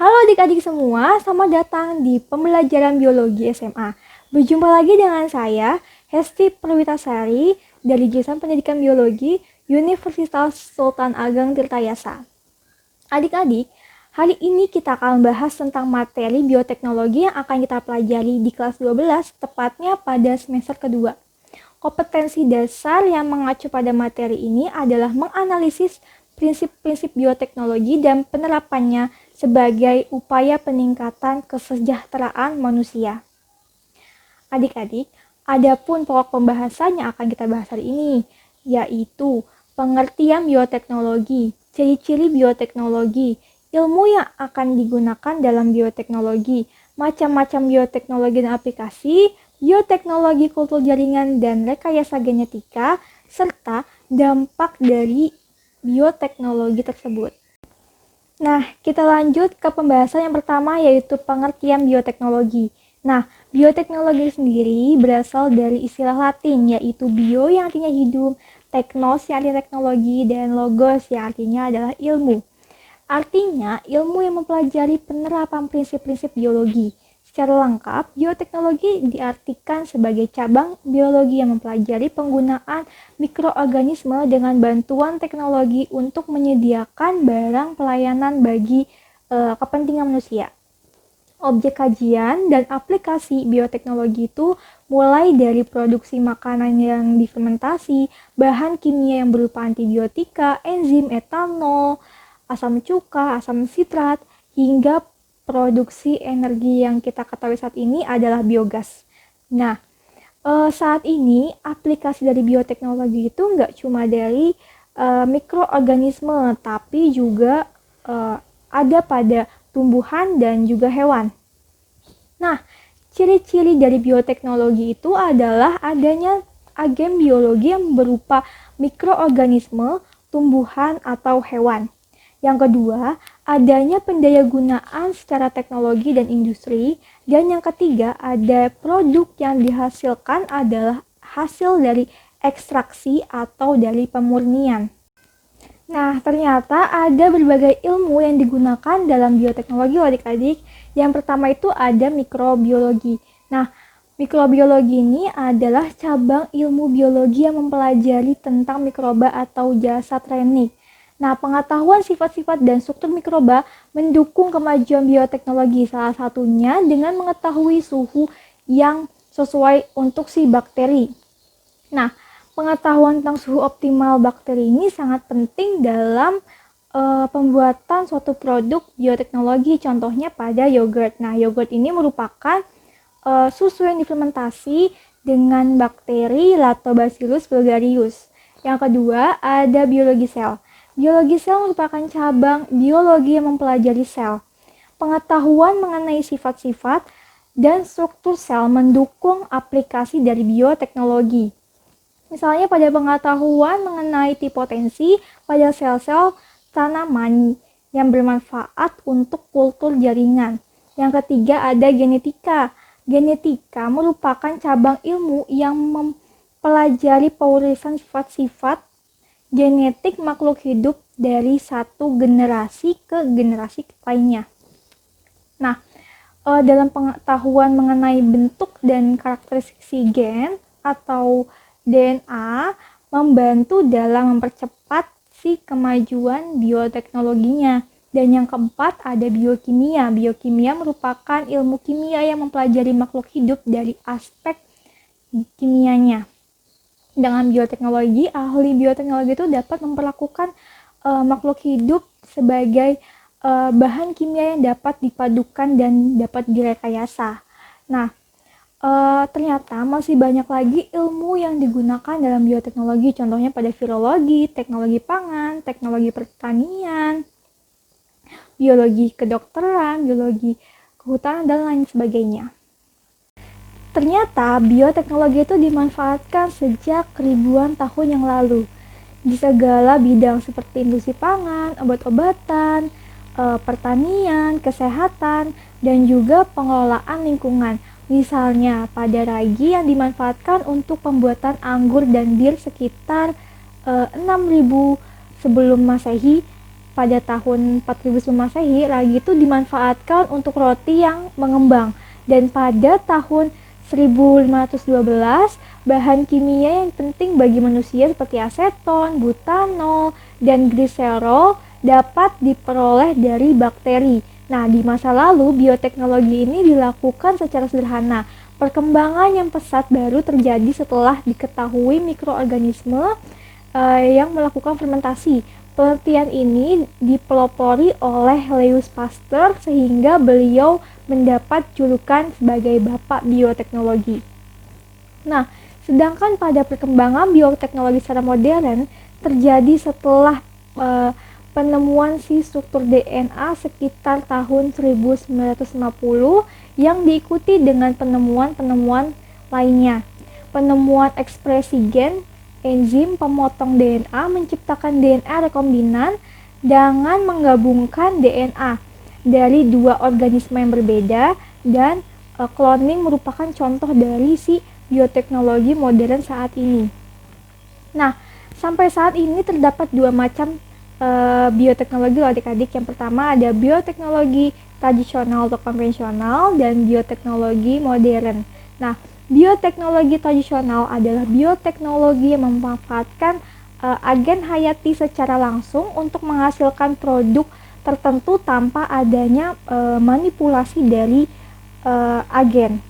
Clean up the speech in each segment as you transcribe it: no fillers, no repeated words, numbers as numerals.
Halo adik-adik semua, selamat datang di pembelajaran biologi SMA. Berjumpa lagi dengan saya, Hesti Perwitasari, dari jurusan Pendidikan Biologi, Universitas Sultan Ageng Tirtayasa. Adik-adik, hari ini kita akan membahas tentang materi bioteknologi yang akan kita pelajari di kelas 12, tepatnya pada semester kedua. Kompetensi dasar yang mengacu pada materi ini adalah menganalisis prinsip-prinsip bioteknologi dan penerapannya sebagai upaya peningkatan kesejahteraan manusia. Adik-adik, adapun pokok pembahasan yang akan kita bahas hari ini, yaitu pengertian bioteknologi, ciri-ciri bioteknologi, ilmu yang akan digunakan dalam bioteknologi, macam-macam bioteknologi dan aplikasi, bioteknologi kultur jaringan dan rekayasa genetika, serta dampak dari bioteknologi tersebut. Nah, kita lanjut ke pembahasan yang pertama, yaitu pengertian bioteknologi. Nah, bioteknologi sendiri berasal dari istilah Latin, yaitu bio yang artinya hidup, teknos yang artinya teknologi, dan logos yang artinya adalah ilmu. Artinya, ilmu yang mempelajari penerapan prinsip-prinsip biologi. Secara lengkap, bioteknologi diartikan sebagai cabang biologi yang mempelajari penggunaan mikroorganisme dengan bantuan teknologi untuk menyediakan barang pelayanan bagi kepentingan manusia. Objek kajian dan aplikasi bioteknologi itu mulai dari produksi makanan yang difermentasi, bahan kimia yang berupa antibiotika, enzim, etanol, asam cuka, asam sitrat, hingga produksi energi yang kita ketahui saat ini adalah biogas. Nah, saat ini aplikasi dari bioteknologi itu nggak cuma dari mikroorganisme, tapi juga ada pada tumbuhan dan juga hewan. Nah, ciri-ciri dari bioteknologi itu adalah adanya agen biologi yang berupa mikroorganisme, tumbuhan, atau hewan. Yang kedua, adanya pendayagunaan secara teknologi dan industri. Dan yang ketiga, ada produk yang dihasilkan adalah hasil dari ekstraksi atau dari pemurnian. Nah, ternyata ada berbagai ilmu yang digunakan dalam bioteknologi, adik-adik. Yang pertama itu ada mikrobiologi. Nah, mikrobiologi ini adalah cabang ilmu biologi yang mempelajari tentang mikroba atau jasad renik. Nah, pengetahuan sifat-sifat dan struktur mikroba mendukung kemajuan bioteknologi, salah satunya dengan mengetahui suhu yang sesuai untuk si bakteri. Nah, pengetahuan tentang suhu optimal bakteri ini sangat penting dalam pembuatan suatu produk bioteknologi, contohnya pada yogurt. Nah, yogurt ini merupakan susu yang difermentasi dengan bakteri Lactobacillus bulgarius. Yang kedua, ada biologi sel. Biologi sel merupakan cabang biologi yang mempelajari sel. Pengetahuan mengenai sifat-sifat dan struktur sel mendukung aplikasi dari bioteknologi. Misalnya pada pengetahuan mengenai tipotensi pada sel-sel tanaman yang bermanfaat untuk kultur jaringan. Yang ketiga ada genetika. Genetika merupakan cabang ilmu yang mempelajari pewaurisan sifat-sifat genetik makhluk hidup dari satu generasi ke generasi lainnya. Nah, dalam pengetahuan mengenai bentuk dan karakteristik si gen atau DNA membantu dalam mempercepat si kemajuan bioteknologinya. Dan yang keempat ada biokimia. Biokimia merupakan ilmu kimia yang mempelajari makhluk hidup dari aspek kimianya. Dengan bioteknologi, ahli bioteknologi itu dapat memperlakukan makhluk hidup sebagai bahan kimia yang dapat dipadukan dan dapat direkayasa. Nah, ternyata masih banyak lagi ilmu yang digunakan dalam bioteknologi, contohnya pada virologi, teknologi pangan, teknologi pertanian, biologi kedokteran, biologi kehutanan, dan lain sebagainya. Ternyata bioteknologi itu dimanfaatkan sejak ribuan tahun yang lalu di segala bidang seperti industri pangan, obat-obatan, pertanian, kesehatan, dan juga pengelolaan lingkungan. Misalnya pada ragi yang dimanfaatkan untuk pembuatan anggur dan bir sekitar 6000 sebelum Masehi pada tahun 4000 sebelum Masehi, ragi itu dimanfaatkan untuk roti yang mengembang. Dan pada tahun 1512, bahan kimia yang penting bagi manusia seperti aseton, butanol, dan gliserol dapat diperoleh dari bakteri. Nah, di masa lalu, bioteknologi ini dilakukan secara sederhana. Perkembangan yang pesat baru terjadi setelah diketahui mikroorganisme yang melakukan fermentasi. Penelitian ini dipelopori oleh Louis Pasteur sehingga beliau mendapat julukan sebagai Bapak Bioteknologi. Nah, sedangkan pada perkembangan bioteknologi secara modern terjadi setelah penemuan si struktur DNA sekitar tahun 1950 yang diikuti dengan penemuan-penemuan lainnya. Penemuan ekspresi gen, enzim pemotong DNA menciptakan DNA rekombinan dengan menggabungkan DNA dari dua organisme yang berbeda, dan cloning merupakan contoh dari si bioteknologi modern saat ini. Nah, sampai saat ini terdapat dua macam bioteknologi loh adik-adik. Yang pertama ada bioteknologi tradisional atau konvensional dan bioteknologi modern. Nah, bioteknologi tradisional adalah bioteknologi yang memanfaatkan agen hayati secara langsung untuk menghasilkan produk tertentu tanpa adanya manipulasi dari agen.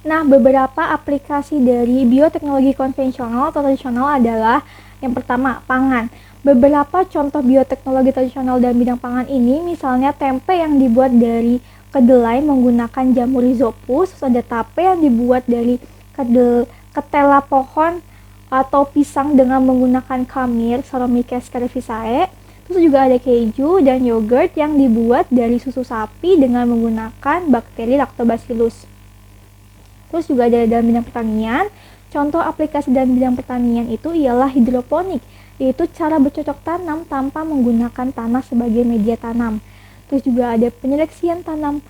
Nah, beberapa aplikasi dari bioteknologi konvensional atau tradisional adalah yang pertama, pangan. Beberapa contoh bioteknologi tradisional dalam bidang pangan ini, misalnya tempe yang dibuat dari kedelai menggunakan jamur rhizopus, ada tape yang dibuat dari ketela pohon atau pisang dengan menggunakan kamir, Saccharomyces cerevisiae. Terus juga ada keju dan yogurt yang dibuat dari susu sapi dengan menggunakan bakteri Lactobacillus. Terus juga ada dalam bidang pertanian. Contoh aplikasi dalam bidang pertanian itu ialah hidroponik, yaitu cara bercocok tanam tanpa menggunakan tanah sebagai media tanam. Terus juga ada penyeleksian tanam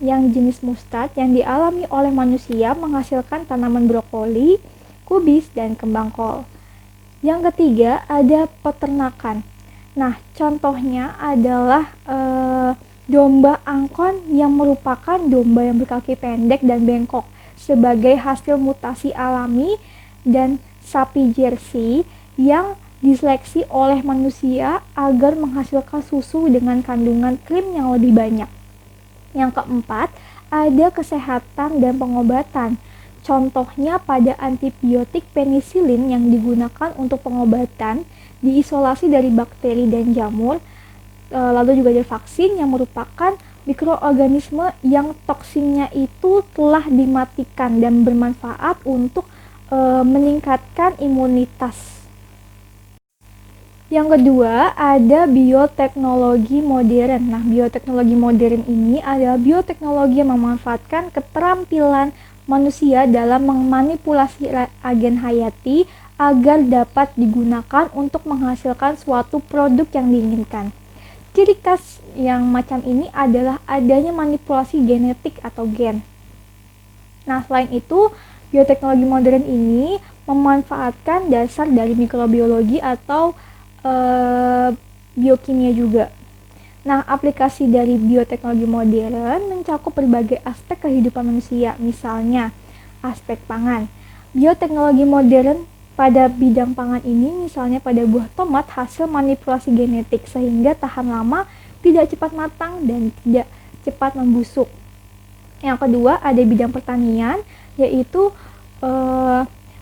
yang jenis mustard yang dialami oleh manusia menghasilkan tanaman brokoli, kubis, dan kembang kol. Yang ketiga ada peternakan. Nah, contohnya adalah domba angkon yang merupakan domba yang berkaki pendek dan bengkok sebagai hasil mutasi alami, dan sapi Jersey yang diseleksi oleh manusia agar menghasilkan susu dengan kandungan krim yang lebih banyak. Yang keempat, ada kesehatan dan pengobatan. Contohnya pada antibiotik penisilin yang digunakan untuk pengobatan, diisolasi dari bakteri dan jamur. Lalu juga ada vaksin yang merupakan mikroorganisme yang toksinnya itu telah dimatikan dan bermanfaat untuk meningkatkan imunitas. Yang kedua, ada bioteknologi modern. Nah, bioteknologi modern ini adalah bioteknologi yang memanfaatkan keterampilan manusia dalam memanipulasi agen hayati agar dapat digunakan untuk menghasilkan suatu produk yang diinginkan. Ciri khas yang macam ini adalah adanya manipulasi genetik atau gen. Nah, selain itu, bioteknologi modern ini memanfaatkan dasar dari mikrobiologi atau biokimia juga. Nah, aplikasi dari bioteknologi modern mencakup berbagai aspek kehidupan manusia, misalnya aspek pangan. Bioteknologi modern pada bidang pangan ini misalnya pada buah tomat hasil manipulasi genetik sehingga tahan lama, tidak cepat matang, dan tidak cepat membusuk. Yang kedua ada bidang pertanian, yaitu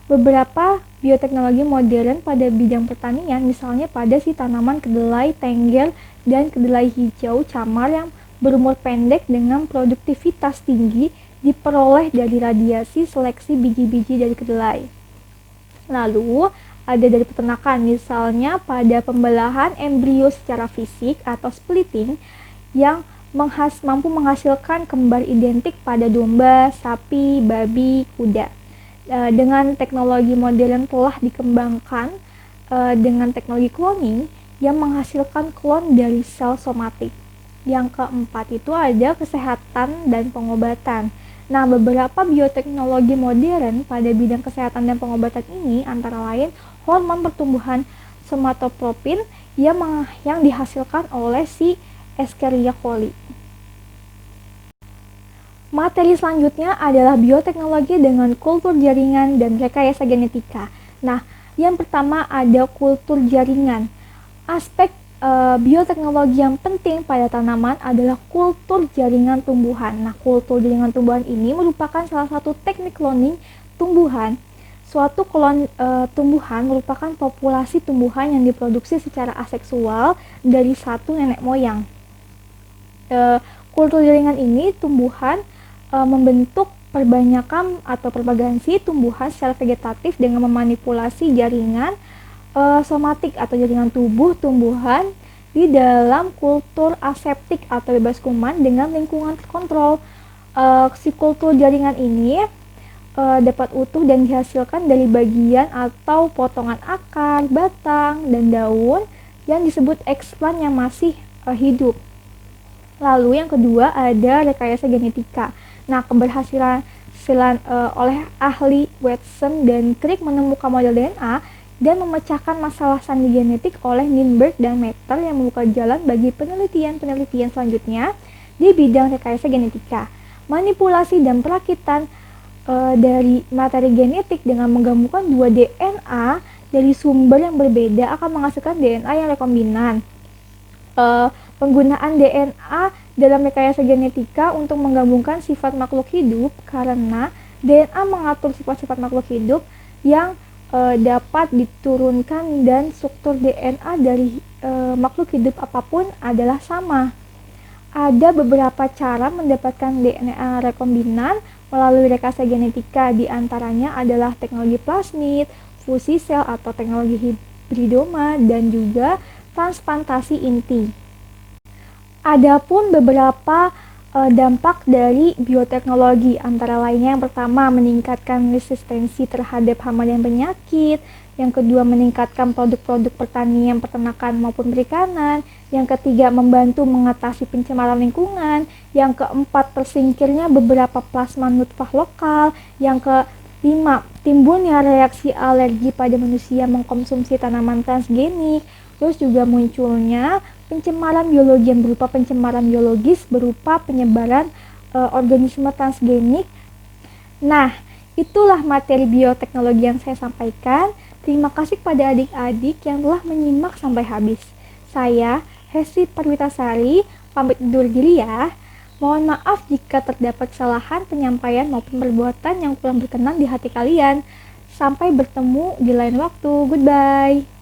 beberapa bioteknologi modern pada bidang pertanian, misalnya pada si tanaman kedelai tengger dan kedelai hijau camar yang berumur pendek dengan produktivitas tinggi diperoleh dari radiasi seleksi biji-biji dari kedelai. Lalu ada dari peternakan, misalnya pada pembelahan embrio secara fisik atau splitting yang mampu menghasilkan kembar identik pada domba, sapi, babi, kuda. Dengan teknologi modern telah dikembangkan dengan teknologi cloning yang menghasilkan klon dari sel somatik. Yang keempat itu ada kesehatan dan pengobatan. Nah, beberapa bioteknologi modern pada bidang kesehatan dan pengobatan ini antara lain hormon pertumbuhan somatotropin yang dihasilkan oleh si Escherichia coli. Materi selanjutnya adalah bioteknologi dengan kultur jaringan dan rekayasa genetika. Nah, yang pertama ada kultur jaringan. Aspek bioteknologi yang penting pada tanaman adalah kultur jaringan tumbuhan. Nah, kultur jaringan tumbuhan ini merupakan salah satu teknik cloning tumbuhan. Suatu klon tumbuhan merupakan populasi tumbuhan yang diproduksi secara aseksual dari satu nenek moyang. Kultur jaringan ini tumbuhan membentuk perbanyakan atau propagasi tumbuhan secara vegetatif dengan memanipulasi jaringan somatik atau jaringan tubuh tumbuhan di dalam kultur aseptik atau bebas kuman dengan lingkungan terkontrol. Si kultur jaringan ini dapat utuh dan dihasilkan dari bagian atau potongan akar, batang, dan daun yang disebut eksplan yang masih hidup. Lalu yang kedua ada rekayasa genetika. Nah, keberhasilan oleh ahli Watson dan Crick menemukan model DNA dan memecahkan masalah sandi genetik oleh Lindbergh dan Metter yang membuka jalan bagi penelitian-penelitian selanjutnya di bidang rekayasa genetika. Manipulasi dan perakitan dari materi genetik dengan menggabungkan dua DNA dari sumber yang berbeda akan menghasilkan DNA yang rekombinan. Penggunaan DNA dalam rekayasa genetika untuk menggabungkan sifat makhluk hidup karena DNA mengatur sifat-sifat makhluk hidup yang dapat diturunkan dan struktur DNA dari makhluk hidup apapun adalah sama. Ada beberapa cara mendapatkan DNA rekombinan melalui rekayasa genetika, diantaranya adalah teknologi plasmid, fusi sel atau teknologi hibridoma, dan juga transplantasi inti. Adapun beberapa dampak dari bioteknologi, antara lainnya yang pertama meningkatkan resistensi terhadap hama dan penyakit, yang kedua meningkatkan produk-produk pertanian, peternakan maupun perikanan, yang ketiga membantu mengatasi pencemaran lingkungan, yang keempat tersingkirnya beberapa plasma nutfah lokal, yang kelima timbulnya reaksi alergi pada manusia mengkonsumsi tanaman transgenik, terus juga munculnya pencemaran biologi yang berupa pencemaran biologis berupa penyebaran organisme transgenik. Nah, itulah materi bioteknologi yang saya sampaikan. Terima kasih kepada adik-adik yang telah menyimak sampai habis. Saya, Hesti Parwitasari, pamit undur diri ya. Mohon maaf jika terdapat kesalahan penyampaian maupun perbuatan yang kurang berkenan di hati kalian. Sampai bertemu di lain waktu. Goodbye.